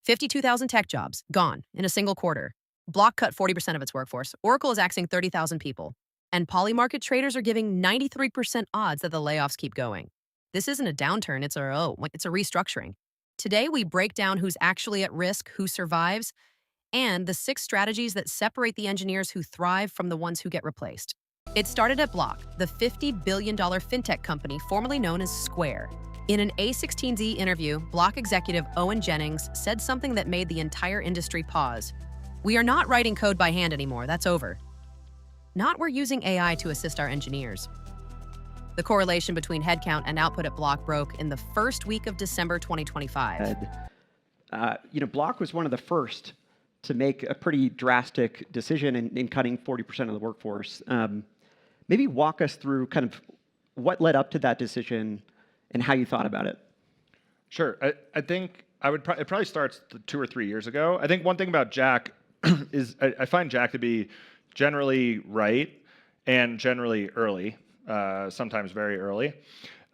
52,000 tech jobs, gone in a single quarter. Block cut 40% of its workforce. Oracle is axing 30,000 people. And Polymarket traders are giving 93% odds that the layoffs keep going. This isn't a downturn, it's a restructuring. Today, we break down who's actually at risk, who survives, and the 6 strategies that separate the engineers who thrive from the ones who get replaced. It started at Block, the $50 billion fintech company formerly known as Square. In an A16Z interview, Block executive Owen Jennings said something that made the entire industry pause. "We are not writing code by hand anymore, that's over. Not we're using AI to assist our engineers." The correlation between headcount and output at Block broke in the first week of December 2025. Block was one of the first to make a pretty drastic decision in cutting 40% of the workforce. Maybe walk us through kind of what led up to that decision and how you thought about it. Sure. I think it probably starts 2 or 3 years ago. I think one thing about Jack is I find Jack to be generally right and generally early, sometimes very early.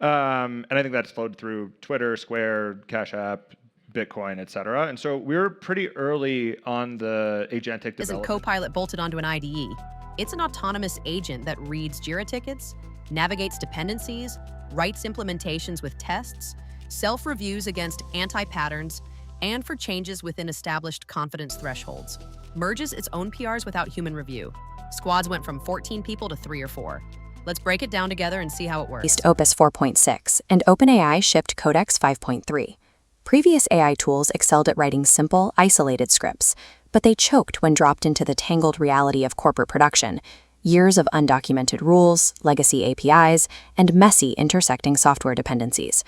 And I think that's flowed through Twitter, Square, Cash App, Bitcoin, et cetera. And so we were pretty early on the agentic development. Isn't Copilot bolted onto an IDE? It's an autonomous agent that reads Jira tickets, navigates dependencies, writes implementations with tests, self-reviews against anti-patterns, and for changes within established confidence thresholds. Merges its own PRs without human review. Squads went from 14 people to 3 or 4. Let's break it down together and see how it works. Opus 4.6 and OpenAI shipped Codex 5.3. Previous AI tools excelled at writing simple, isolated scripts, but they choked when dropped into the tangled reality of corporate production. Years of undocumented rules, legacy APIs, and messy intersecting software dependencies.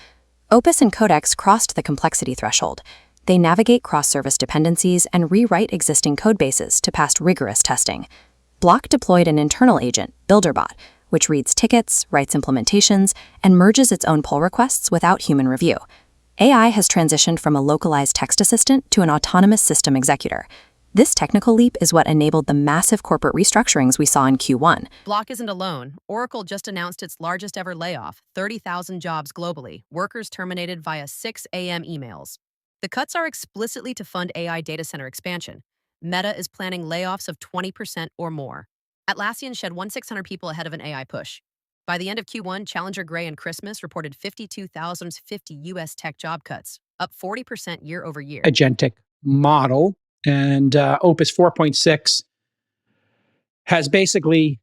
Opus and Codex crossed the complexity threshold. They navigate cross-service dependencies and rewrite existing codebases to pass rigorous testing. Block deployed an internal agent, BuilderBot, which reads tickets, writes implementations, and merges its own pull requests without human review. AI has transitioned from a localized text assistant to an autonomous system executor. This technical leap is what enabled the massive corporate restructurings we saw in Q1. Block isn't alone. Oracle just announced its largest ever layoff, 30,000 jobs globally, workers terminated via 6 a.m. emails. The cuts are explicitly to fund AI data center expansion. Meta is planning layoffs of 20% or more. Atlassian shed 1,600 people ahead of an AI push. By the end of Q1, Challenger Gray and Christmas reported 52,050 U.S. tech job cuts, up 40% year over year. Agentic model, and Opus 4.6 has basically,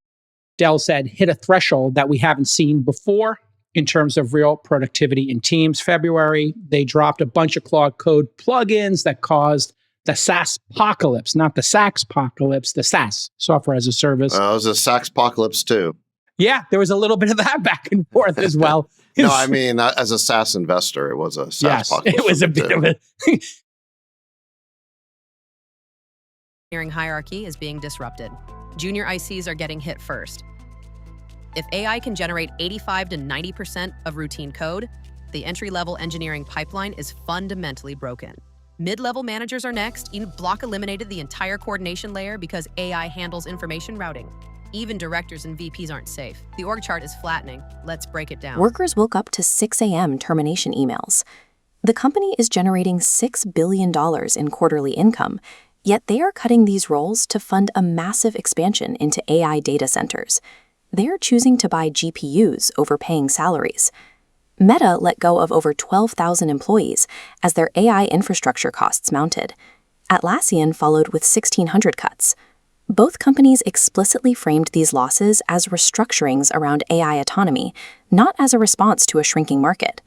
Dell said, hit a threshold that we haven't seen before in terms of real productivity in teams. February, they dropped a bunch of Claude Code plugins that caused the SaaS apocalypse, not the SaaS apocalypse, the SaaS, software as a service. It was a SaaS apocalypse too. Yeah, there was a little bit of that back and forth as well. No, I mean, as a SaaS investor, it was a SaaS apocalypse. It was a bit of a... Engineering hierarchy is being disrupted. Junior ICs are getting hit first. If AI can generate 85 to 90% of routine code, the entry-level engineering pipeline is fundamentally broken. Mid-level managers are next. Block eliminated the entire coordination layer because AI handles information routing. Even directors and VPs aren't safe. The org chart is flattening. Let's break it down. Workers woke up to 6 a.m. termination emails. The company is generating $6 billion in quarterly income, yet they are cutting these roles to fund a massive expansion into AI data centers. They are choosing to buy GPUs over paying salaries. Meta let go of over 12,000 employees as their AI infrastructure costs mounted. Atlassian followed with 1,600 cuts. Both companies explicitly framed these losses as restructurings around AI autonomy, not as a response to a shrinking market.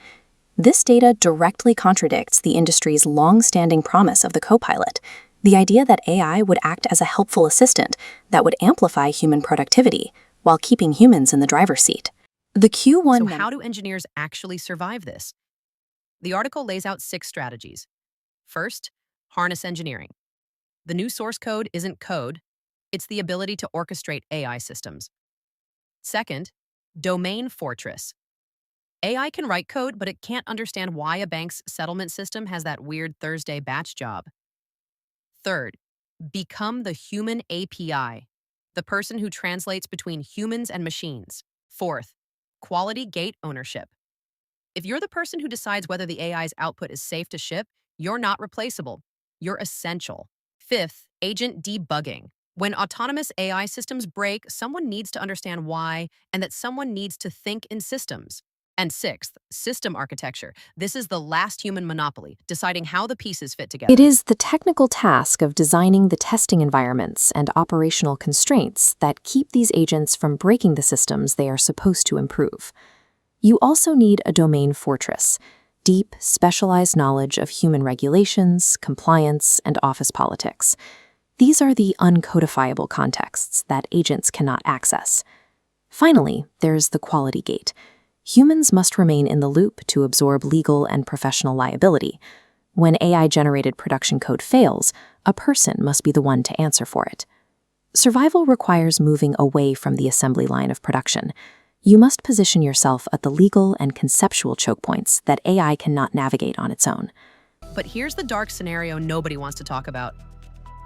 This data directly contradicts the industry's long-standing promise of the Copilot, the idea that AI would act as a helpful assistant that would amplify human productivity while keeping humans in the driver's seat. The Q1... So how do engineers actually survive this? The article lays out 6 strategies. First, harness engineering. The new source code isn't code. It's the ability to orchestrate AI systems. Second, domain fortress. AI can write code, but it can't understand why a bank's settlement system has that weird Thursday batch job. Third, become the human API, the person who translates between humans and machines. Fourth, quality gate ownership. If you're the person who decides whether the AI's output is safe to ship, you're not replaceable. You're essential. Fifth, agent debugging. When autonomous AI systems break, someone needs to understand why, and that someone needs to think in systems. And sixth, system architecture. This is the last human monopoly, deciding how the pieces fit together. It is the technical task of designing the testing environments and operational constraints that keep these agents from breaking the systems they are supposed to improve. You also need a domain fortress, deep, specialized knowledge of human regulations, compliance, and office politics. These are the uncodifiable contexts that agents cannot access. Finally, there's the quality gate. Humans must remain in the loop to absorb legal and professional liability. When AI-generated production code fails, a person must be the one to answer for it. Survival requires moving away from the assembly line of production. You must position yourself at the legal and conceptual choke points that AI cannot navigate on its own. But here's the dark scenario nobody wants to talk about.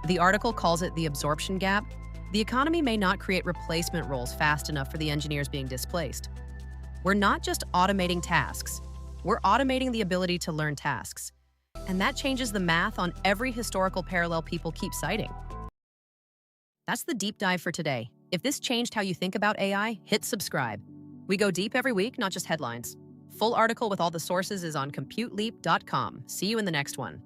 The article calls it the absorption gap. The economy may not create replacement roles fast enough for the engineers being displaced. We're not just automating tasks, we're automating the ability to learn tasks. And that changes the math on every historical parallel people keep citing. That's the deep dive for today. If this changed how you think about AI, hit subscribe. We go deep every week, not just headlines. Full article with all the sources is on computeleap.com. See you in the next one.